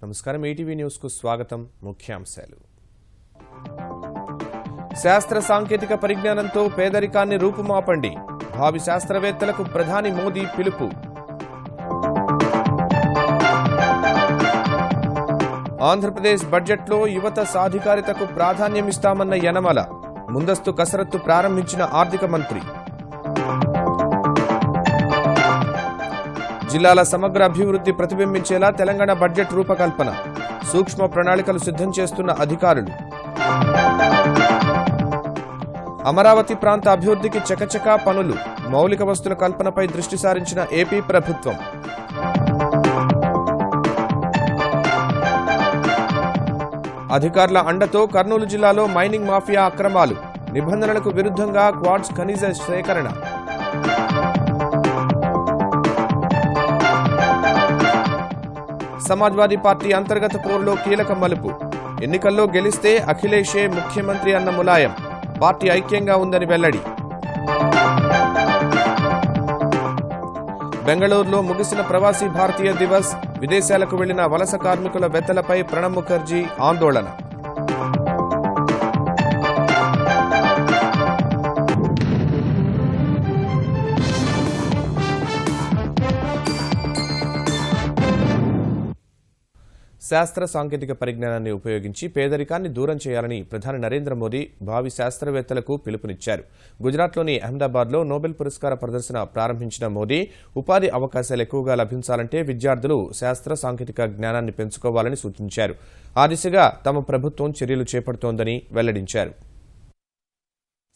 నమస్కారం ETV news కు స్వాగతం ముఖ్యాంశాలు శాస్త్ర సాంకేతిక పరిజ్ఞానంతో పేదరికాన్ని రూపుమాపండి భావి శాస్త్రవేత్తలకు ప్రధాని మోదీ పిలుపు ఆంధ్రప్రదేశ్ బడ్జెట్లో యువత సాధికారితకు ప్రాధాన్యమిస్తామన్న యనమల ముందస్తు కసరత్తు ప్రారంభించిన ఆర్థిక మంత్రి జిల్లాల సమగ్ర అభివృద్ధి ప్రతిబింబించేలా తెలంగాణ బడ్జెట్ రూపకల్పన సూక్ష్మ ప్రణాళికలు సిద్ధం చేస్తున్న అధికారులు అమరావతి ప్రాంత అభివృద్ధికి చకచకా పనులు మౌలిక వస్తుల కల్పనపై దృష్టి సారించిన ఏపీ ప్రభుత్వం అధికారుల అండతో కర్నూలు జిల్లాలో మైనింగ్ మాఫియా అక్రమాలు నిబంధనలకు విరుద్ధంగా క్వార్ట్జ్ ఖనిజ సేకరణ సమాజ్వాదీ పార్టీ అంతర్గత పోరులో కీలక మలుపు ఎన్నికల్లో గెలిస్తే అఖిలేషే ముఖ్యమంత్రి అన్న ములాయం పార్టీ ఐక్యంగా ఉందని వెల్లడి బెంగళూరులో ముగిసిన ప్రవాసీ భారతీయ దివస్ విదేశాలకు వెళ్లిన వలస కార్మికుల వెతలపై ప్రణబ్ ముఖర్జీ ఆందోళన శాస్త్ర సాంకేతిక పరిజ్ఞానాన్ని ఉపయోగించి పేదరికాన్ని దూరం చేయాలని ప్రధాని నరేంద్ర మోదీ భావి శాస్త్రవేత్తలకు పిలుపునిచ్చారు. గుజరాత్లోని అహ్మదాబాద్లో నోబెల్ పురస్కార ప్రదర్శన ప్రారంభించిన మోదీ ఉపాధి అవకాశాలు ఎక్కువగా లభించాలంటే విద్యార్థులు శాస్త్ర సాంకేతిక జ్ఞానాన్ని పెంచుకోవాలని సూచించారు. ఆ దిశగా తమ ప్రభుత్వం చర్యలు చేపడుతోందని వెల్లడించారు.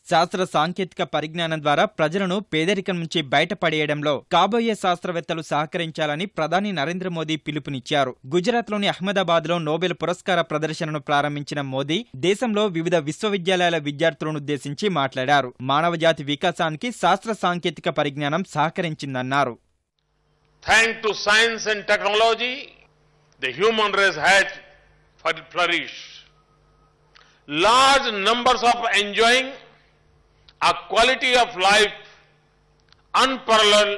శాస్త్ర సాంకేతిక పరిజ్ఞానం ద్వారా ప్రజలను పేదరికం నుంచి బయటపడేయడంలో కాబోయే శాస్త్రవేత్తలు సహకరించాలని ప్రధాని నరేంద్ర మోదీ పిలుపునిచ్చారు. గుజరాత్లోని అహ్మదాబాద్లో నోబెల్ పురస్కార ప్రదర్శనను ప్రారంభించిన మోదీ దేశంలో వివిధ విశ్వవిద్యాలయాల విద్యార్థులనుద్దేశించి మాట్లాడారు. మానవజాతి వికాసానికి శాస్త్ర సాంకేతిక పరిజ్ఞానం సహకరించిందన్నారు. Thanks to science and technology, the human race has flourished. Large numbers of enjoying a quality of life unparalleled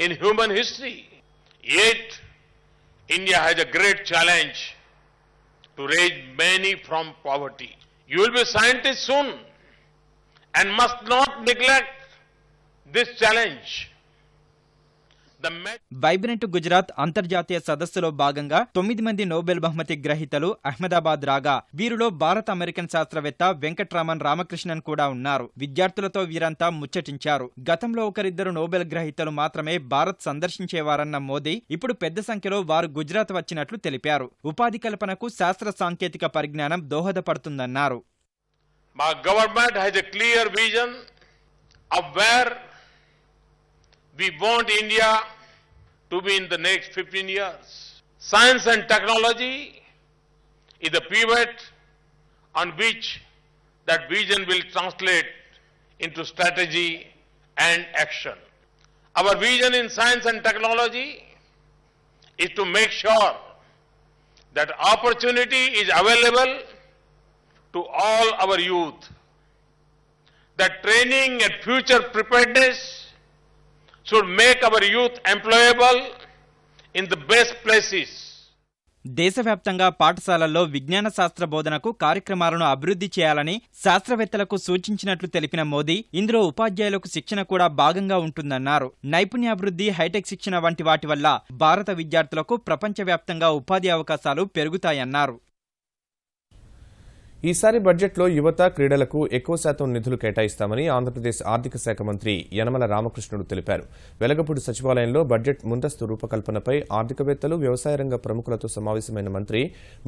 in human history. Yet, India has a great challenge to raise many from poverty. You will be scientists soon and must not neglect this challenge. Vibrant Gujarat అంతర్జాతీయ సదస్సులో భాగంగా 9 మంది Nobel బహుమతి గ్రహీతలు అహ్మదాబాద్ రాగా వీరిలో భారత American శాస్త్రవేత్త వెంకట్రామన్ రామకృష్ణన్ కూడా ఉన్నారు. విద్యార్థులతో వీరంతా ముచ్చటించారు. గతంలో ఒకరిద్దరు నోబెల్ గ్రహీతలు మాత్రమే భారత్ సందర్శించేవారన్న మోదీ ఇప్పుడు పెద్ద సంఖ్యలో వారు గుజరాత్ వచ్చినట్లు తెలిపారు. ఉపాధి కల్పనకు శాస్త్ర సాంకేతిక పరిజ్ఞానం దోహదపడుతుందన్నారు. My government has a clear vision of where we want India to be in the next 15 years. Science and technology is the pivot on which that vision will translate into strategy and action. Our vision in science and technology is to make sure that opportunity is available to all our youth, that training and future preparedness should make our youth employable in the best places. దేశవ్యాప్తంగా పాఠశాలల్లో విజ్ఞాన శాస్త్ర బోధనకు కార్యక్రమాలను అభివృద్ధి చేయాలని శాస్త్రవేత్తలకు సూచించినట్లు తెలిపిన మోదీ ఇందులో ఉపాధ్యాయులకు శిక్షణ కూడా భాగంగా ఉంటుందన్నారు. నైపుణ్యాభివృద్ధి, హైటెక్ శిక్షణ వంటి వాటి వల్ల భారత విద్యార్థులకు ప్రపంచవ్యాప్తంగా ఉపాధి అవకాశాలు పెరుగుతాయన్నారు. ఈసారి బడ్జెట్లో యువత క్రీడలకు ఎక్కువ శాతం నిధులు కేటాయిస్తామని ఆంధ్రప్రదేశ్ ఆర్థిక శాఖ మంత్రి యనమల రామకృష్ణుడు తెలిపారు. వెలగపూడి సచివాలయంలో బడ్జెట్ ముందస్తు రూపకల్పనపై ఆర్థికవేత్తలు, వ్యవసాయ రంగ ప్రముఖులతో సమావేశమైన మంత్రి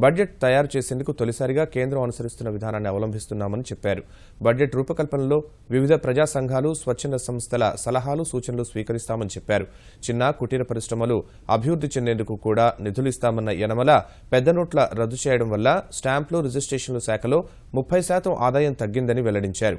బడ్జెట్ తయారు చేసేందుకు తొలిసారిగా కేంద్రం అనుసరిస్తున్న విధానాన్ని అవలంబిస్తున్నామని చెప్పారు. బడ్జెట్ రూపకల్పనలో వివిధ ప్రజా సంఘాలు, స్వచ్ఛంద సంస్థల సలహాలు, సూచనలు స్వీకరిస్తామని చెప్పారు. చిన్న కుటీర పరిశ్రమలు అభివృద్ధి చెందేందుకు కూడా నిధులు ఇస్తామన్న యనమల పెద్ద నోట్ల రద్దు చేయడం వల్ల స్టాంపులు, రిజిస్ట్రేషన్లు శాఖలో 30% ఆదాయం తగ్గిందని వెల్లడించారు.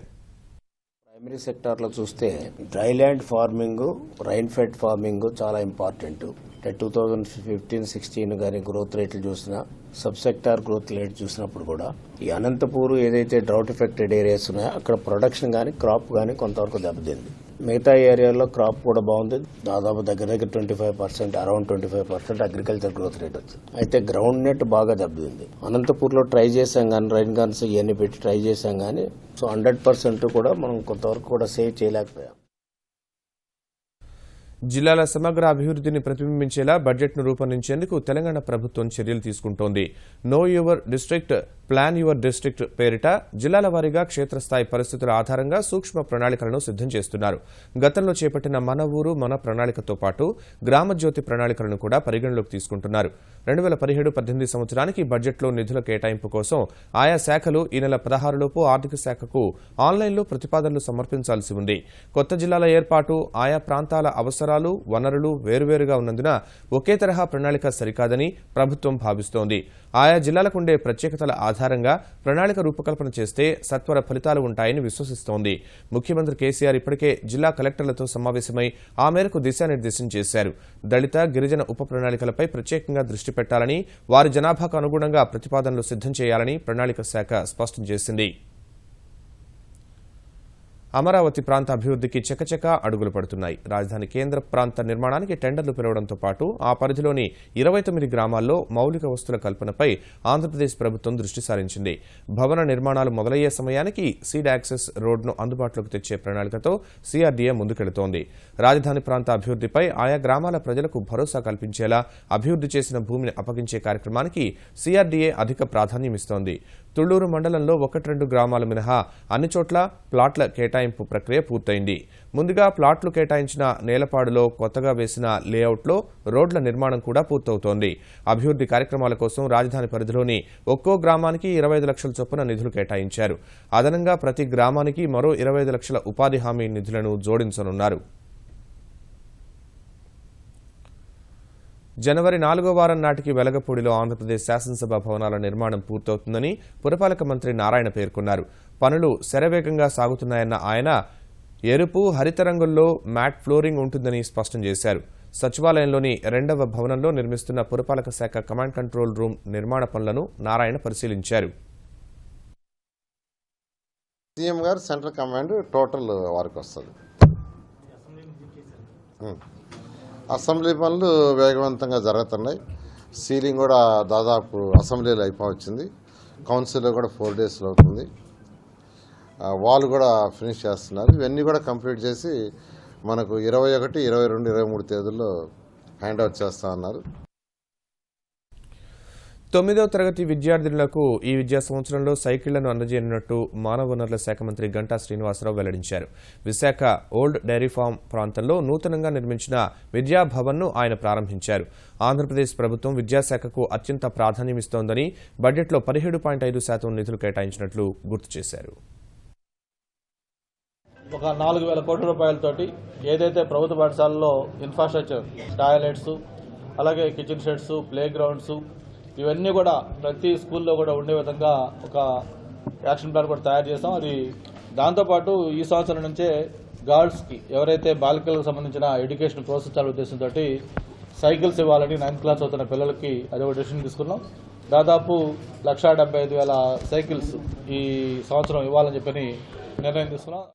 ప్రైమరీ సెక్టార్లో చూస్తే dryland farming, rain fed farming చాలా ఇంపార్టెంట్. 2015-16 కానీ గ్రోత్ రేట్లు చూసినా, సబ్ సెక్టార్ గ్రోత్ రేట్ చూసినప్పుడు కూడా ఈ అనంతపూర్ ఏదైతే డ్రౌట్ ఎఫెక్టెడ్ ఏరియాస్ ఉన్నాయో అక్కడ ప్రొడక్షన్ కానీ క్రాప్ కానీ కొంతవరకు దెబ్బతింది. మిగతా ఏరియాలో క్రాప్ కూడా బాగుంది. దాదాపు దగ్గర 25%, అరౌండ్ 25% అగ్రికల్చర్ గ్రోత్ రేట్ వచ్చింది. అయితే గ్రౌండ్ నెట్ బాగా దెబ్బతింది. అనంతపూర్లో ట్రై చేసాం కానీ, రైన్ గన్స్ ఇవన్నీ పెట్టి ట్రై చేసాం కానీ, సో 100% కూడా మనం కొంతవరకు కూడా సేవ్ చేయలేకపోయాం. జిల్లాల సమగ్ర అభివృద్ధిని ప్రతిబింబించేలా బడ్జెట్ను రూపొందించేందుకు తెలంగాణ ప్రభుత్వం చర్యలు తీసుకుంటోంది. Know your district, plan your district పేరిట జిల్లాల వారీగా క్షేత్రస్థాయి పరిస్థితుల ఆధారంగా సూక్ష్మ ప్రణాళికలను సిద్దం చేస్తున్నారు. గతంలో చేపట్టిన మన ఊరు మన ప్రణాళికతో పాటు గ్రామజ్యోతి ప్రణాళికలను కూడా పరిగణలోకి తీసుకుంటున్నారు. 2017-18 సంవత్సరానికి బడ్జెట్లో నిధుల కేటాయింపు కోసం ఆయా శాఖలు ఈ నెల 16లోపు ఆర్థిక శాఖకు ఆన్లైన్లో ప్రతిపాదనలు సమర్పించాల్సి ఉంది. కొత్త జిల్లాల ఏర్పాటు, ఆయా ప్రాంతాల అవసరాలు, వనరులు వేరువేరుగా ఉన్నందున ఒకే తరహా ప్రణాళిక సరికాదని ప్రభుత్వం భావిస్తోంది. ఆయా జిల్లాలకుండే ప్రత్యేకతల ఆధారంగా ప్రణాళిక రూపకల్పన చేస్తే సత్వర ఫలితాలు ఉంటాయని విశ్వసిస్తోంది. ముఖ్యమంత్రి కేసీఆర్ ఇప్పటికే జిల్లా కలెక్టర్లతో సమావేశమై ఆ మేరకు దిశానిర్దేశం చేశారు. దళిత, గిరిజన ఉప ప్రణాళికలపై ప్రత్యేకంగా దృష్టి పెట్టాలని, వారి జనాభాకు అనుగుణంగా ప్రతిపాదనలు సిద్దం చేయాలని ప్రణాళిక శాఖ స్పష్టం చేసింది. అమరావతి ప్రాంత అభివృద్ధికి చకచకా అడుగులు పడుతున్నాయి. రాజధాని కేంద్ర ప్రాంత నిర్మాణానికి టెండర్లు పిలవడంతో పాటు ఆ పరిధిలోని 29 గ్రామాల్లో మౌలిక వస్తుల కల్పనపై ఆంధ్రప్రదేశ్ ప్రభుత్వం దృష్టి సారించింది. భవన నిర్మాణాలు మొదలయ్యే సమయానికి సీడ్ యాక్సెస్ రోడ్ను అందుబాటులోకి తెచ్చే ప్రణాళికతో సిఆర్డీఏ ముందుకెడుతోంది. రాజధాని ప్రాంత అభివృద్ధిపై ఆయా గ్రామాల ప్రజలకు భరోసా కల్పించేలా అభివృద్ధి చేసిన భూమిని అప్పగించే కార్యక్రమానికి సిఆర్డీఏ అధిక ప్రాధాన్యమిస్తోంది. తుళ్లూరు మండలంలో 1-2 గ్రామాలు మినహా అన్ని చోట్ల ప్లాట్ల కేటాయింపు ప్రక్రియ పూర్తయింది. ముందుగా ప్లాట్లు కేటాయించిన నేలపాడులో కొత్తగా వేసిన లేఅవుట్లో రోడ్ల నిర్మాణం కూడా పూర్తవుతోంది. అభివృద్ధి కార్యక్రమాల కోసం రాజధాని పరిధిలోని ఒక్కో గ్రామానికి 25 లక్షల చొప్పున నిధులు కేటాయించారు. అదనంగా ప్రతి గ్రామానికి మరో 25 లక్షల ఉపాధి హామీ నిధులను జోడించనున్నారు. జనవరి 4వ వారం నాటికి వెలగపూడిలో ఆంధ్రప్రదేశ్ శాసనసభ భవనాల నిర్మాణం పూర్తవుతుందని పురపాలక మంత్రి నారాయణ పేర్కొన్నారు. పనులు శరవేగంగా సాగుతున్నాయన్న ఆయన ఎరుపు, హరిత రంగుల్లో మ్యాట్ ఫ్లోరింగ్ ఉంటుందని స్పష్టం చేశారు. సచివాలయంలోని 2వ భవనంలో నిర్మిస్తున్న పురపాలక శాఖ కమాండ్ కంట్రోల్ రూమ్ నిర్మాణ పనులను నారాయణ పరిశీలించారు. సీఎం గారు సెంట్రల్ కమాండ్ టోటల్ వారికి వస్తుంది. అసెంబ్లీ పనులు వేగవంతంగా జరుగుతున్నాయి. సీలింగ్ కూడా దాదాపు అసెంబ్లీలో అయిపోవచ్చింది. కౌన్సిల్లో కూడా 4 డేస్లో అవుతుంది. వాళ్ళు కూడా ఫినిష్ చేస్తున్నారు. ఇవన్నీ కూడా కంప్లీట్ చేసి మనకు 21, 22, 23 తేదీల్లో హ్యాండ్ ఓవర్ చేస్తా ఉన్నారు. 9వ తరగతి విద్యార్థినులకు ఈ విద్యా సంవత్సరంలో సైకిళ్లను అందజేయనున్నట్టు మానవ వనరుల శాఖ మంత్రి గంటా శ్రీనివాసరావు వెల్లడించారు. విశాఖ ఓల్డ్ డైరీ ఫార్మ్ ప్రాంతంలో నూతనంగా నిర్మించిన విద్యాభవన్ను ఆయన ప్రారంభించారు. ఆంధ్రప్రదేశ్ ప్రభుత్వం విద్యాశాఖకు అత్యంత ప్రాధాన్యమిస్తోందని బడ్జెట్లో 17.5% నిధులు కేటాయించినట్లు గుర్తు చేశారు. ఒక 4,000 కోట్ల రూపాయలతోటి ఏదైతే ప్రభుత్వ పాఠశాలలో ఇన్ఫ్రాస్ట్రక్చర్, టాయిలెట్స్, అలాగే కిచెన్ షెడ్స్, ప్లే గ్రౌండ్స్ ఇవన్నీ కూడా ప్రతి స్కూల్లో కూడా ఉండే విధంగా ఒక యాక్షన్ ప్లాన్ కూడా తయారు చేస్తాం. అది దాంతోపాటు ఈ సంవత్సరం నుంచే గర్ల్స్కి ఎవరైతే బాలికలకు సంబంధించిన ఎడ్యుకేషన్ ప్రోత్సహించాలనే ఉద్దేశంతో సైకిల్స్ ఇవ్వాలని 9th క్లాస్ అవుతున్న పిల్లలకి అది ఒక డెసిషన్ తీసుకున్నాం. దాదాపు 1,75,000 సైకిల్స్ ఈ సంవత్సరం ఇవ్వాలని చెప్పని నిర్ణయం తీసుకున్నాం.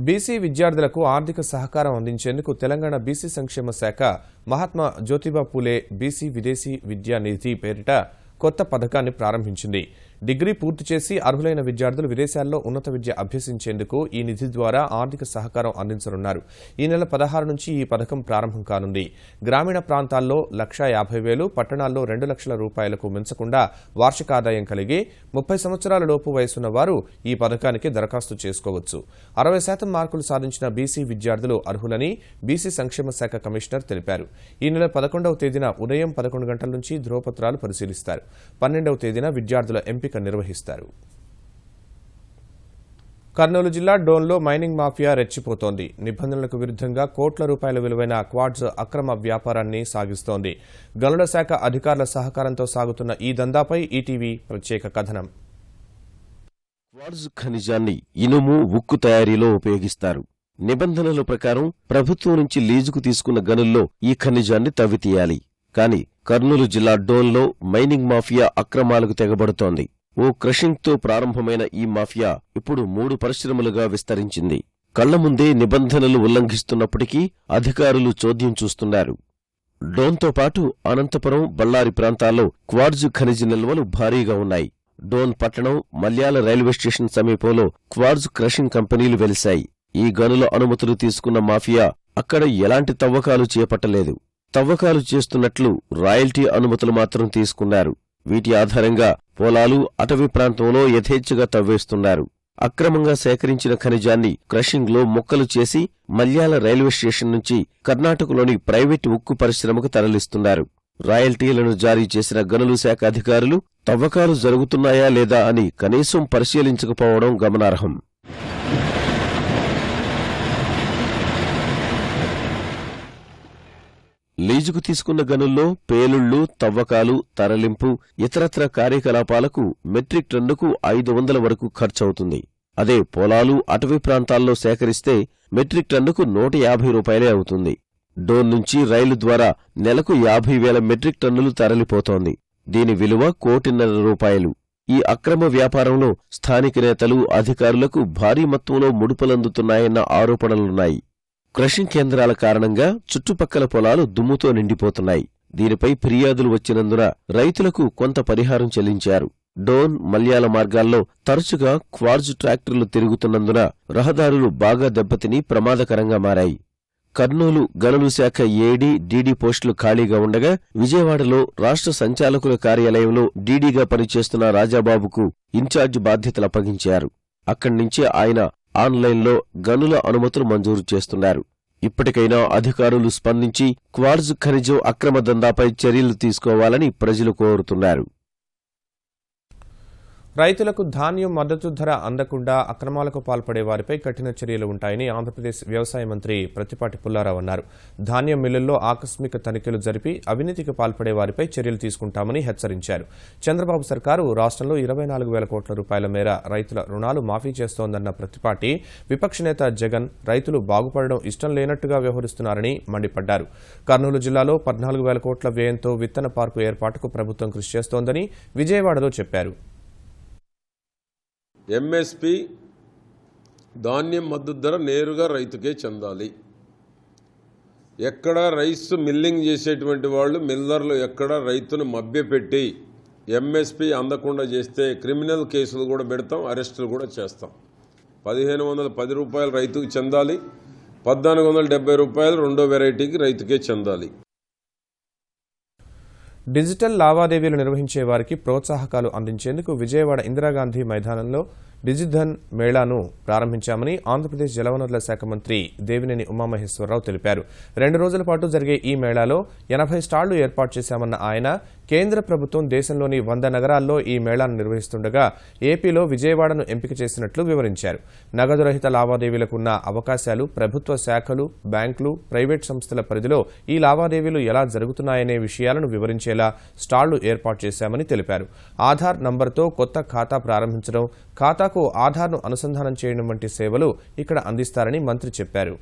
బీసీ విద్యార్థులకు ఆర్థిక సహకారం అందించేందుకు తెలంగాణ బీసీ సంక్షేమ శాఖ మహాత్మా జ్యోతిబా పూలే బీసీ విదేశీ విద్యా నిధి పేరిట కొత్త పథకాన్ని ప్రారంభించింది. డిగ్రీ పూర్తి చేసి అర్హులైన విద్యార్థులు విదేశాల్లో ఉన్నత విద్య అభ్యసించేందుకు ఈ నిధి ద్వారా ఆర్థిక సహకారం అందించనున్నారు. ఈ నెల 16 నుంచి ఈ పథకం ప్రారంభం కానుంది. గ్రామీణ ప్రాంతాల్లో 1,50,000, పట్టణాల్లో 2 లక్షల రూపాయలకు మించకుండా వార్షిక ఆదాయం కలిగి 30 సంవత్సరాల లోపు వయసున్న వారు ఈ పథకానికి దరఖాస్తు చేసుకోవచ్చు. 60% మార్కులు సాధించిన బీసీ విద్యార్థులు అర్హులని బీసీ సంక్షేమ శాఖ కమిషనర్ తెలిపారు. ఈ నెల 11వ తేదీన ఉదయం 11 గంటల నుంచి ధ్రువపత్రాలు పరిశీలిస్తారు. 12వ తేదీన విద్యార్థుల ఎంపిక నిర్వహిస్తారు. కర్నూలు జిల్లా డోన్లో మైనింగ్ మాఫియా రెచ్చిపోతోంది. నిబంధనలకు విరుద్ధంగా కోట్ల రూపాయల విలువైన క్వార్ట్జ్ అక్రమ వ్యాపారాన్ని సాగిస్తోంది. గనుల శాఖ అధికారుల సహకారంతో సాగుతున్న ఈ దందాపై ఈటీవీ ప్రత్యేక కథనం. క్వార్ట్జ్ ఖనిజాన్ని ఇనుము, ఉక్కు తయారీలో ఉపయోగిస్తారు. నిబంధనల ప్రకారం ప్రభుత్వం నుంచి లీజుకు తీసుకున్న గనుల్లో ఈ ఖనిజాన్ని తవ్వితీయాలి. కాని కర్నూలు జిల్లా డోన్లో మైనింగ్ మాఫియా అక్రమాలకు తెగబడుతోంది. ఓ క్రషింగ్తో ప్రారంభమైన ఈ మాఫియా ఇప్పుడు 3 పరిశ్రమలుగా విస్తరించింది. కళ్ల ముందే నిబంధనలు ఉల్లంఘిస్తున్నప్పటికీ అధికారులు చోద్యం చూస్తున్నారు. డోన్తో పాటు అనంతపురం, బళ్ళారి ప్రాంతాల్లో క్వార్జ్ ఖనిజ నిల్వలు భారీగా ఉన్నాయి. డోన్ పట్టణం, మల్యాల రైల్వే స్టేషన్ సమీపంలో క్వార్జ్ క్రషింగ్ కంపెనీలు వెలిశాయి. ఈ గనుల అనుమతులు తీసుకున్న మాఫియా అక్కడ ఎలాంటి తవ్వకాలు చేపట్టలేదు. తవ్వకాలు చేస్తున్నట్లు రాయల్టీ అనుమతులు మాత్రం తీసుకున్నారు. వీటి ఆధారంగా పొలాలు, అటవీ ప్రాంతంలో యథేచ్ఛగా తవ్వేస్తున్నారు. అక్రమంగా సేకరించిన ఖనిజాన్ని క్రషింగ్లో ముక్కలు చేసి మల్యాల రైల్వే స్టేషన్ నుంచి కర్ణాటకలోని ప్రైవేటు ఉక్కు పరిశ్రమకు తరలిస్తున్నారు. రాయల్టీలను జారీ చేసిన గనుల శాఖ అధికారులు తవ్వకాలు జరుగుతున్నాయా లేదా అని కనీసం పరిశీలించకపోవడం గమనార్హం. లీజుకు తీసుకున్న గనుల్లో పేలుళ్లు, తవ్వకాలు, తరలింపు, ఇతరత్ర కార్యకలాపాలకు మెట్రిక్ టన్నుకు 500 వరకు ఖర్చవుతుంది. అదే పొలాలు, అటవీ ప్రాంతాల్లో సేకరిస్తే మెట్రిక్ టన్నుకు 150 రూపాయలే అవుతుంది. డోన్ నుంచి రైలు ద్వారా నెలకు 50,000 మెట్రిక్ టన్నులు తరలిపోతోంది. దీని విలువ 1,50,00,000 రూపాయలు. ఈ అక్రమ వ్యాపారంలో స్థానిక నేతలు, అధికారులకు భారీ మొత్తంలో ముడుపులందుతున్నాయన్న ఆరోపణలున్నాయి. క్రషింగ్ కేంద్రాల కారణంగా చుట్టుపక్కల పొలాలు దుమ్ముతో నిండిపోతున్నాయి. దీనిపై ఫిర్యాదులు వచ్చినందున రైతులకు కొంత పరిహారం చెల్లించారు. డోన్, మల్యాల మార్గాల్లో తరచుగా క్వార్జ్ ట్రాక్టర్లు తిరుగుతున్నందున రహదారులు బాగా దెబ్బతిని ప్రమాదకరంగా మారాయి. కర్నూలు గనుల శాఖ ఏడీ, డీడీ పోస్టులు ఖాళీగా ఉండగా విజయవాడలో రాష్ట్ర సంచాలకుల కార్యాలయంలో డీడీగా పనిచేస్తున్న రాజాబాబుకు ఇన్ఛార్జ్ బాధ్యతలు అప్పగించారు. అక్కడ్నుంచి ఆయన ఆన్లైన్లో గనుల అనుమతులు మంజూరు చేస్తున్నారు. ఇప్పటికైనా అధికారులు స్పందించి క్వార్జ్ ఖనిజం అక్రమ దందాపై చర్యలు తీసుకోవాలని ప్రజలు కోరుతున్నారు. రైతులకు ధాన్యం మద్దతు ధర అందకుండా అక్రమాలకు పాల్పడే వారిపై కఠిన చర్యలు ఉంటాయని ఆంధ్రప్రదేశ్ వ్యవసాయ మంత్రి ప్రత్తిపాటి పుల్లారావు అన్నారు. ధాన్యం మిల్లుల్లో ఆకస్మిక తనిఖీలు జరిపి అవినీతికి పాల్పడే వారిపై చర్యలు తీసుకుంటామని హెచ్చరించారు. చంద్రబాబు సర్కారు రాష్ట్రంలో 24,000 కోట్ల రూపాయల మేర రైతుల రుణాలు మాఫీ చేస్తోందన్న ప్రత్తిపాటి విపక్ష నేత జగన్ రైతులు బాగుపడడం ఇష్టం లేనట్టుగా వ్యవహరిస్తున్నారని మండిపడ్డారు. కర్నూలు జిల్లాలో 14,000 కోట్ల వ్యయంతో విత్తన పార్కు ఏర్పాటుకు ప్రభుత్వం కృషి చేస్తోందని విజయవాడలో చెప్పారు. ఎంఎస్పి ధాన్యం మద్దతు ధర నేరుగా రైతుకే చెందాలి. ఎక్కడ రైస్ మిల్లింగ్ చేసేటువంటి వాళ్ళు మిల్లర్లు ఎక్కడ రైతును మభ్యపెట్టి ఎంఎస్పి అందకుండా చేస్తే క్రిమినల్ కేసులు కూడా పెడతాం, అరెస్టులు కూడా చేస్తాం. 1,510 రూపాయలు రైతుకు చెందాలి, 1,470 రూపాయలు రెండో వెరైటీకి రైతుకే చెందాలి. డిజిటల్ లావాదేవీలు నిర్వహించే వారికి ప్రోత్సాహకాలు అందించేందుకు విజయవాడ ఇందిరాగాంధీ మైదానంలో డిజిధన్ మేళాను ప్రారంభించామని ఆంధ్రప్రదేశ్ జలవనరుల శాఖ మంత్రి దేవినేని ఉమామహేశ్వరరావు తెలిపారు. 2 రోజుల పాటు జరిగే ఈ మేళాలో 80 స్టాళ్లు ఏర్పాటు చేశామన్న ఆయన కేంద్ర ప్రభుత్వం దేశంలోని 100 నగరాల్లో ఈ మేళాను నిర్వహిస్తుండగా ఏపీలో విజయవాడను ఎంపిక చేసినట్లు వివరించారు. నగదు రహిత లావాదేవీలకున్న అవకాశాలు, ప్రభుత్వ శాఖలు, బ్యాంకులు, ప్రైవేట్ సంస్థల పరిధిలో ఈ లావాదేవీలు ఎలా జరుగుతున్నాయనే విషయాలను వివరించేలా స్టాళ్లు ఏర్పాటు చేశామని తెలిపారు. ఆధార్ నంబర్తో కొత్త ఖాతా ప్రారంభించడం, ఖాతాకు ఆధార్ను అనుసంధానం చేయడం వంటి సేవలు ఇక్కడ అందిస్తారని మంత్రి చెప్పారు.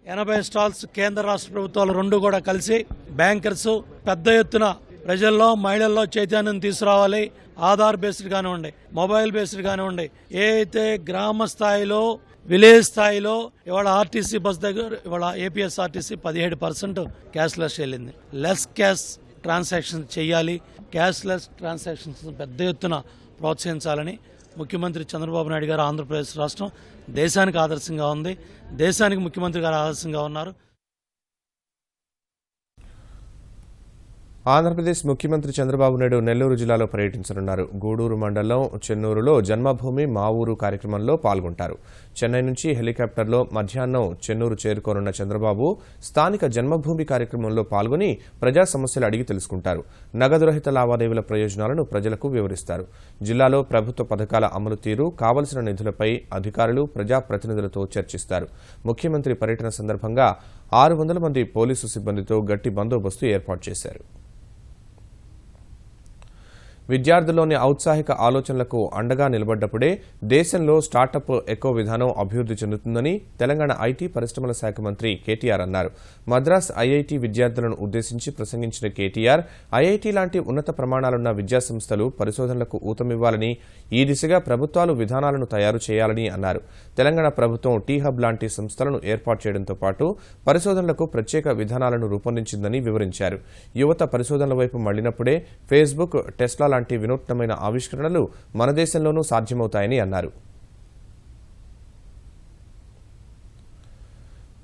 80 స్టాల్స్ కేంద్ర రాష్ట్ర ప్రభుత్వాలు రెండు కూడా కలిసి బ్యాంకర్స్ పెద్ద ఎత్తున ప్రజల్లో, మహిళల్లో చైతన్యం తీసుకురావాలి. ఆధార్ బేస్డ్ కానివ్వండి, మొబైల్ బేస్డ్ కానివ్వండి, ఏ అయితే గ్రామ స్థాయిలో, విలేజ్ స్థాయిలో ఇవాళ ఆర్టీసీ బస్ దగ్గర ఇవాళ ఏపీఎస్ఆర్టీసీ 17% క్యాష్లెస్ వెళ్ళింది. లెస్ క్యాష్ ట్రాన్సాక్షన్స్ చేయాలి. క్యాష్లెస్ ట్రాన్సాక్షన్స్ పెద్ద ఎత్తున ప్రోత్సహించాలని ముఖ్యమంత్రి చంద్రబాబు నాయుడు గారు ఆంధ్రప్రదేశ్ రాష్ట్రం దేశానికి ఆదర్శంగా ఉంది. దేశానికి ముఖ్యమంత్రి గారు ఆదర్శంగా ఉన్నారు. ఆంధ్రప్రదేశ్ ముఖ్యమంత్రి చంద్రబాబు నాయుడు నెల్లూరు జిల్లాలో పర్యటించనున్నారు. గూడూరు మండలం చెన్నూరులో జన్మభూమి మా ఊరు కార్యక్రమంలో పాల్గొంటారు. చెన్నై నుంచి హెలికాప్టర్లో మధ్యాహ్నం చెన్నూరు చేరుకోనున్న చంద్రబాబు స్థానిక జన్మభూమి కార్యక్రమంలో పాల్గొని ప్రజా సమస్యలు అడిగి తెలుసుకుంటారు. నగదు రహిత లావాదేవీల ప్రయోజనాలను ప్రజలకు వివరిస్తారు. జిల్లాలో ప్రభుత్వ పథకాల అమలు తీరు, కావలసిన నిధులపై అధికారులు, ప్రజాప్రతినిధులతో చర్చిస్తారు. ముఖ్యమంత్రి పర్యటన సందర్భంగా 600 మంది పోలీసు సిబ్బందితో గట్టి బందోబస్తు ఏర్పాటు చేశారు. విద్యార్థుల్లోని ఔత్సాహిక ఆలోచనలకు అండగా నిలబడ్డప్పుడే దేశంలో స్టార్టప్ ఎకో విధానం అభివృద్ధి చెందుతుందని తెలంగాణ ఐటీ పరిశ్రమల శాఖ మంత్రి కేటీఆర్ అన్నారు. మద్రాస్ ఐఐటీ విద్యార్థులను ఉద్దేశించి ప్రసంగించిన కేటీఆర్ ఐఐటీ లాంటి ఉన్నత ప్రమాణాలున్న విద్యాసంస్థలు పరిశోధనలకు ఊతమివ్వాలని, ఈ దిశగా ప్రభుత్వాలు విధానాలను తయారు చేయాలని అన్నారు. తెలంగాణ ప్రభుత్వం టీ హబ్ లాంటి సంస్థలను ఏర్పాటు చేయడంతో పాటు పరిశోధనలకు ప్రత్యేక విధానాలను రూపొందించిందని వివరించారు. యువత పరిశోధనల వైపు మళ్లినప్పుడే ఫేస్బుక్, టెస్లా లాంటి వినూత్నమైన ఆవిష్కరణలు మన దేశంలోనూ సాధ్యమవుతాయని అన్నారు.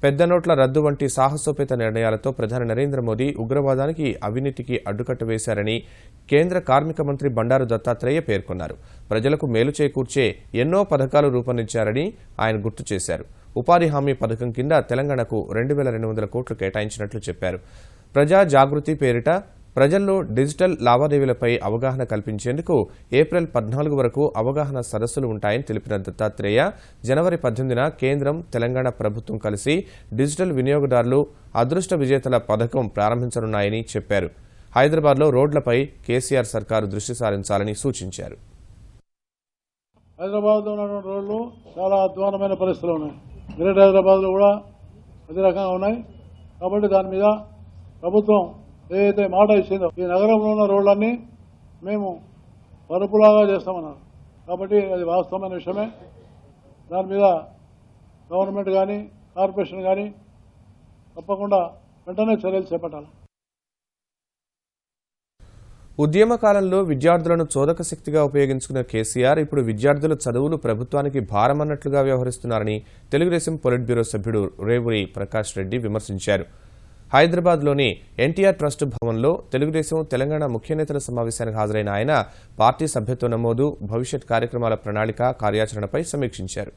పెద్ద నోట్ల రద్దు వంటి సాహసోపేత నిర్ణయాలతో ప్రధాని నరేంద్ర మోదీ ఉగ్రవాదానికి, అవినీతికి అడ్డుకట్ట వేశారని కేంద్ర కార్మిక మంత్రి బండారు దత్తాత్రేయ పేర్కొన్నారు. ప్రజలకు మేలు చేకూర్చే ఎన్నో పథకాలు రూపొందించారని ఆయన గుర్తు చేశారు. ఉపాధి హామీ పథకం కింద తెలంగాణకు 2,200 కోట్లు కేటాయించినట్లు చెప్పారు. ప్రజా జాగృతి పేరిట ప్రజల్లో డిజిటల్ లావాదేవీలపై అవగాహన కల్పించేందుకు ఏప్రిల్ 14 వరకు అవగాహన సదస్సులు ఉంటాయని తెలిపిన దత్తాత్రేయ, జనవరి 18న కేంద్రం, తెలంగాణ ప్రభుత్వం కలిసి డిజిటల్ వినియోగదారులు అదృష్ట విజేతల పథకం ప్రారంభించనున్నాయని చెప్పారు. హైదరాబాద్లో రోడ్లపై కేసీఆర్ సర్కారు దృష్టి సారించాలని సూచించారు. హైదరాబాద్లో ఉన్నటువంటి రోడ్లు చాలా అధ్వానమైన పరిస్థితులు ఉన్నాయి. గ్రేటర్ హైదరాబాద్లో కూడా అదే రకంగా ఉన్నాయి. కాబట్టి దాని మీద ప్రభుత్వం ఏదైతే మాట ఇచ్చిందో ఈ నగరంలో ఉన్న రోడ్లన్నీ మేము పరుపులాగా చేస్తామన్నారు. కాబట్టి అది వాస్తవమైన విషయమే. దాని మీద గవర్నమెంట్ కానీ కార్పొరేషన్ కానీ తప్పకుండా వెంటనే చర్యలు చేపట్టాలి. ఉద్యమ కాలంలో విద్యార్థులను చోదక శక్తిగా ఉపయోగించుకున్న కేసీఆర్ ఇప్పుడు విద్యార్థుల చదువులు ప్రభుత్వానికి భారమన్నట్లుగా వ్యవహరిస్తున్నారని తెలుగుదేశం పొలిట్ బ్యూరో సభ్యుడు రేవూరి ప్రకాష్ రెడ్డి విమర్శించారు. హైదరాబాద్లోని ఎన్టీఆర్ ట్రస్ట్ భవన్లో తెలుగుదేశం, తెలంగాణ ముఖ్య నేతల సమావేశానికి హాజరైన ఆయన పార్టీ సభ్యత్వ నమోదు, భవిష్యత్ కార్యక్రమాల ప్రణాళిక, కార్యాచరణపై సమీక్షించారు.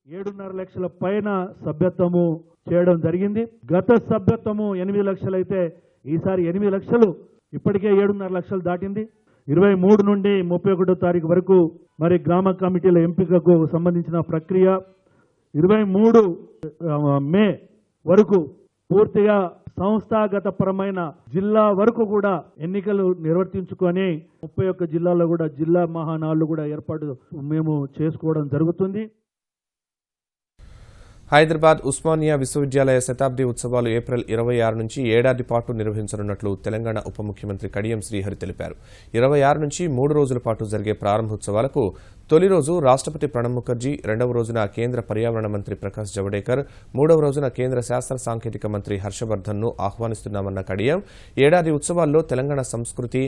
7.5 లక్షల పైన సభ్యత్వము చేయడం జరిగింది. గత సభ్యత్వము 8 లక్షలు అయితే ఈసారి 8 లక్షలు, ఇప్పటికే 7.5 లక్షలు దాటింది. 23 నుండి 31 తారీఖు వరకు మరి గ్రామ కమిటీల ఎంపికకు సంబంధించిన ప్రక్రియ, 23 మే వరకు పూర్తిగా సంస్థాగత పరమైన జిల్లా వరకు కూడా ఎన్నికలు నిర్వర్తించుకొని 31 జిల్లాల్లో కూడా జిల్లా మహానాళ్ళు కూడా ఏర్పాటు మేము చేసుకోవడం జరుగుతుంది. హైదరాబాద్ ఉస్మానియా విశ్వవిద్యాలయ శతాబ్ది ఉత్సవాలు ఏప్రిల్ 26 నుంచి ఏడాది పాటు నిర్వహించనున్నట్లు తెలంగాణ ఉప ముఖ్యమంత్రి కడియం శ్రీహరి తెలిపారు. 26 నుంచి 3 రోజుల పాటు జరిగే ప్రారంభోత్సవాలకు తొలి రోజు రాష్ట్రపతి ప్రణబ్ ముఖర్జీ, రెండవ రోజున కేంద్ర పర్యావరణ మంత్రి ప్రకాష్ జవడేకర్, మూడవ రోజున కేంద్ర శాస్త్ర సాంకేతిక మంత్రి హర్షవర్ధన్ను ఆహ్వానిస్తున్నామన్న కడియం, ఏడాది ఉత్సవాల్లో తెలంగాణ సంస్కృతి,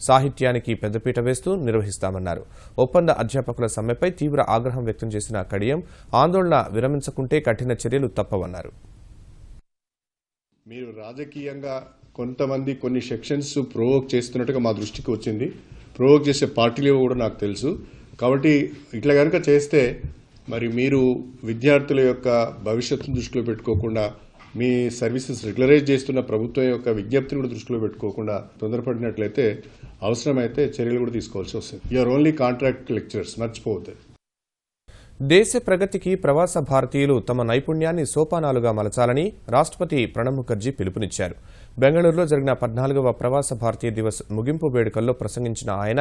సాహిత్యానికి పెద్దపీట వేస్తూ నిర్వహిస్తామన్నారు. ఒప్పంద అధ్యాపకుల సమ్మెపై తీవ్ర ఆగ్రహం వ్యక్తం చేసిన కడియం, ఆందోళన విరమించకుంటే కఠిన చర్యలు తప్పవన్నారు. మీరు రాజకీయంగా కొంతమంది కొన్ని సెక్షన్స్ ప్రొవోక్ చేస్తున్నట్టుగా మా దృష్టికి వచ్చింది. ప్రొవోక్ చేసే పార్టీలు కూడా నాకు తెలుసు. కాబట్టి ఇట్లా కనుక చేస్తే మరి మీరు విద్యార్థుల యొక్క భవిష్యత్తును దృష్టిలో పెట్టుకోకుండా, మీ సర్వీసెస్ రెగ్యులరైజ్ చేస్తున్న ప్రభుత్వం యొక్క విజ్ఞప్తిని కూడా దృష్టిలో పెట్టుకోకుండా తొందరపడినట్లయితే అవసరమైతే చర్యలు కూడా తీసుకోవాల్సి వస్తుంది. యూఆర్ ఓన్లీ కాంట్రాక్ట్ లెక్చరర్స్, మర్చిపోవద్దు. దేశ ప్రగతికి ప్రవాస భారతీయులు తమ నైపుణ్యాన్ని సోపానాలుగా మలచాలని రాష్ట్రపతి ప్రణబ్ ముఖర్జీ పిలుపునిచ్చారు. బెంగళూరులో జరిగిన 14వ ప్రవాస భారతీయ దివస్ ముగింపు వేడుకల్లో ప్రసంగించిన ఆయన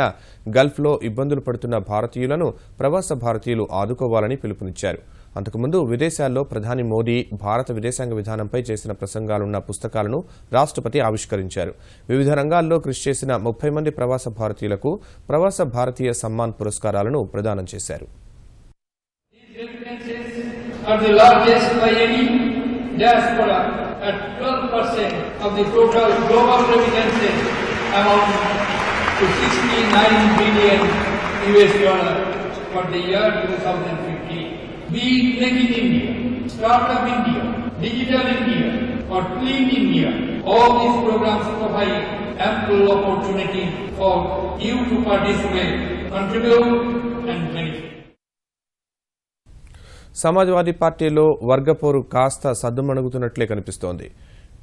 గల్ఫ్లో ఇబ్బందులు పడుతున్న భారతీయులను ప్రవాస భారతీయులు ఆదుకోవాలని పిలుపునిచ్చారు. అంతకుముందు విదేశాల్లో ప్రధాని మోదీ భారత విదేశాంగ విధానంపై చేసిన ప్రసంగాలున్న పుస్తకాలను రాష్ట్రపతి ఆవిష్కరించారు. వివిధ రంగాల్లో కృషి చేసిన 30 మంది ప్రవాస భారతీయులకు ప్రవాస భారతీయ సమ్మాన్ పురస్కారాలను ప్రదానం చేశారు. are the largest by any diaspora at 12% of the total global remittances amounting to $69 billion for the year 2015. Be it Make in India, Startup India, Digital India or Clean India, all these programs provide ample opportunity for you to participate, contribute and benefit. Samajwadi పార్టీలో వర్గపోరు కాస్త సద్దుమణుగుతున్నట్లే కనిపిస్తోంది.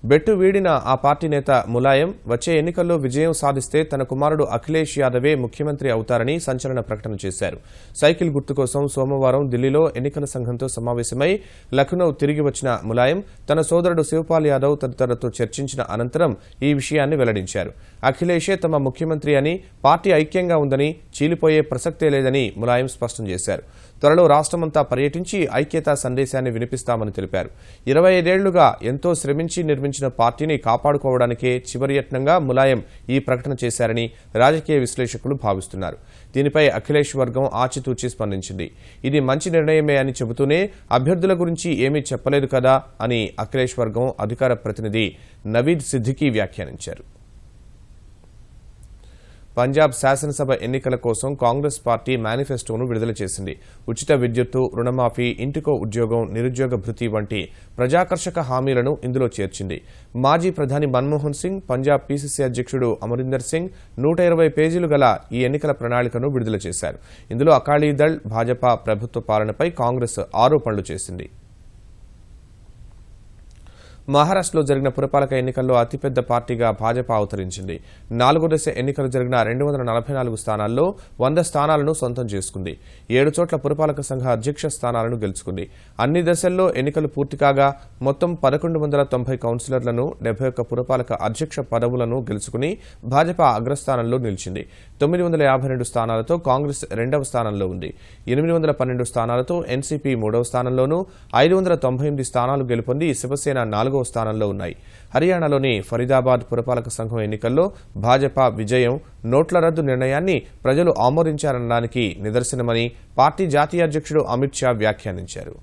బెట్టు వీడిన ఆ party నేత ములాయం వచ్చే ఎన్నికల్లో విజయం సాధిస్తే తన కుమారుడు అఖిలేష్ యాదవే ముఖ్యమంత్రి అవుతారని సంచలన ప్రకటన చేశారు. సైకిల్ గుర్తు కోసం సోమవారం ఢిల్లీలో ఎన్నికల సంఘంతో సమావేశమై లక్నో తిరిగి వచ్చిన ములాయం తన సోదరుడు శివపాల్ యాదవ్ తదితరులతో చర్చించిన అనంతరం ఈ విషయాన్ని వెల్లడించారు. అఖిలేషే తమ ముఖ్యమంత్రి అని, పార్టీ ఐక్యంగా ఉందని, చీలిపోయే ప్రసక్తే లేదని ములాయం స్పష్టం చేశారు. త్వరలో రాష్ట్రమంతా పర్యటించి ఐక్యతా సందేశాన్ని వినిపిస్తామని తెలిపారు. 25 ఏళ్లుగా ఎంతో శ్రమించి నిర్మించిన పార్టీని కాపాడుకోవడానికే చివరి యత్నంగా ములాయం ఈ ప్రకటన చేశారని రాజకీయ విశ్లేషకులు భావిస్తున్నారు. దీనిపై అఖిలేష్ వర్గం ఆచితూచి స్పందించింది. ఇది మంచి నిర్ణయమే అని చెబుతూనే అభ్యర్థుల గురించి ఏమీ చెప్పలేదు కదా అని అఖిలేష్ వర్గం అధికార ప్రతినిధి నవీద్ సిద్దికీ వ్యాఖ్యానించారు. పంజాబ్ శాసనసభ ఎన్నికల కోసం కాంగ్రెస్ పార్టీ మేనిఫెస్టోను విడుదల చేసింది. ఉచిత విద్యుత్తు, రుణమాఫీ, ఇంటికో ఉద్యోగం, నిరుద్యోగ భృతి వంటి ప్రజాకర్షక హామీలను ఇందులో చేర్చింది. మాజీ ప్రధాని మన్మోహన్ సింగ్, పంజాబ్ పీసీసీ అధ్యక్షుడు అమరీందర్ సింగ్ 120 పేజీలు గల ఈ ఎన్నికల ప్రణాళికను విడుదల చేశారు. ఇందులో అకాలీదళ్, భాజపా ప్రభుత్వ పాలనపై కాంగ్రెస్ ఆరోపణలు చేసింది. మహారాష్ట్రలో జరిగిన పురపాలక ఎన్నికల్లో అతిపెద్ద పార్టీగా భాజపా అవతరించింది. 4వ దశ ఎన్నికలు జరిగిన 244 స్థానాల్లో 100 స్థానాలను సొంతం చేసుకుంది. 7 చోట్ల పురపాలక సంఘ అధ్యక్ష స్థానాలను గెలుచుకుంది. అన్ని దశల్లో ఎన్నికలు పూర్తి కాగా మొత్తం 1190 కౌన్సిలర్లను, 71 పురపాలక అధ్యక్ష పదవులను గెలుచుకుని భాజపా అగ్రస్థానంలో నిలిచింది. 952 స్థానాలతో కాంగ్రెస్ 2వ స్థానంలో ఉంది. 812 స్థానాలతో ఎన్సీపీ 3వ స్థానంలోనూ, 598 స్థానాలు గెలుపొంది శివసేన 4వ స్థానంలో ఉన్నాయి. హర్యానాలోని ఫరీదాబాద్ పురపాలక సంఘం ఎన్నికల్లో భాజపా విజయం నోట్ల రద్దు నిర్ణయాన్ని ప్రజలు ఆమోదించారనడానికి నిదర్శనమని పార్టీ జాతీయ అధ్యక్షుడు అమిత్ షా వ్యాఖ్యానించారు.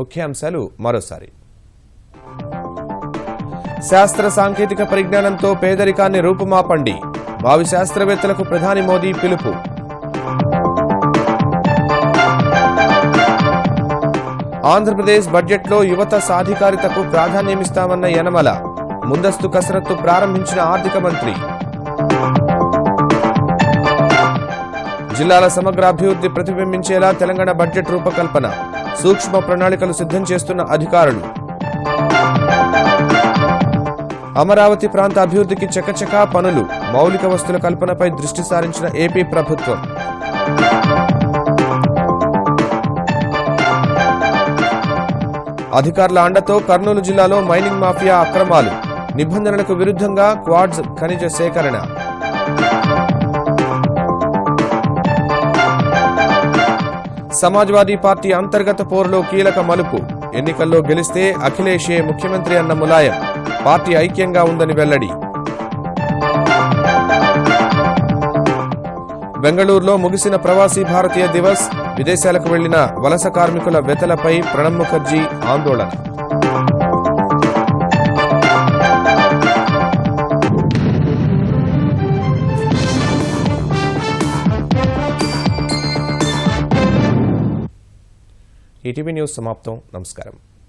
ముఖ్యాంశాలు మరోసారి. శాస్త్ర సాంకేతిక పరిజ్ఞానంతో పేదరికాన్ని రూపుమాపండి, భావి శాస్త్రవేత్తలకు ప్రధాని మోదీ పిలుపు. ఆంధ్రప్రదేశ్ బడ్జెట్లో యువత సాధికారితకు ప్రాధాన్యమిస్తామన్న యనమల, ముందస్తు కసరత్తు ప్రారంభించిన ఆర్థిక మంత్రి. జిల్లాల సమగ్ర అభివృద్ధి ప్రతిబింబించేలా తెలంగాణ బడ్జెట్ రూపకల్పన, సూక్ష్మ ప్రణాళికలు సిద్ధం చేస్తున్న అధికారులు. అమరావతి ప్రాంత అభివృద్ధికి చకచకా పనులు, మౌలిక వస్తుల కల్పనపై దృష్టి సారించిన ఏపీ ప్రభుత్వం. అధికారుల అండతో కర్నూలు జిల్లాలో మైనింగ్ మాఫియా అక్రమాలు, నిబంధనలకు విరుద్ధంగా క్వాడ్స్ ఖనిజ సేకరణ. సమాజ్వాదీ పార్టీ అంతర్గత పోరులో కీలక మలుపు, ఎన్నికల్లో గెలిస్తే అఖిలేషే ముఖ్యమంత్రి అన్న ములాయం, పార్టీ ఐక్యంగా ఉందని వెల్లడి. బెంగళూరులో ముగిసిన ప్రవాసీ భారతీయ దివస్, విదేశాలకు వెళ్లిన వలస కార్మికుల వెతలపై ప్రణబ్ ముఖర్జీ ఆందోళన. ఈటీవీ న్యూస్ సమాప్తం. నమస్కారం.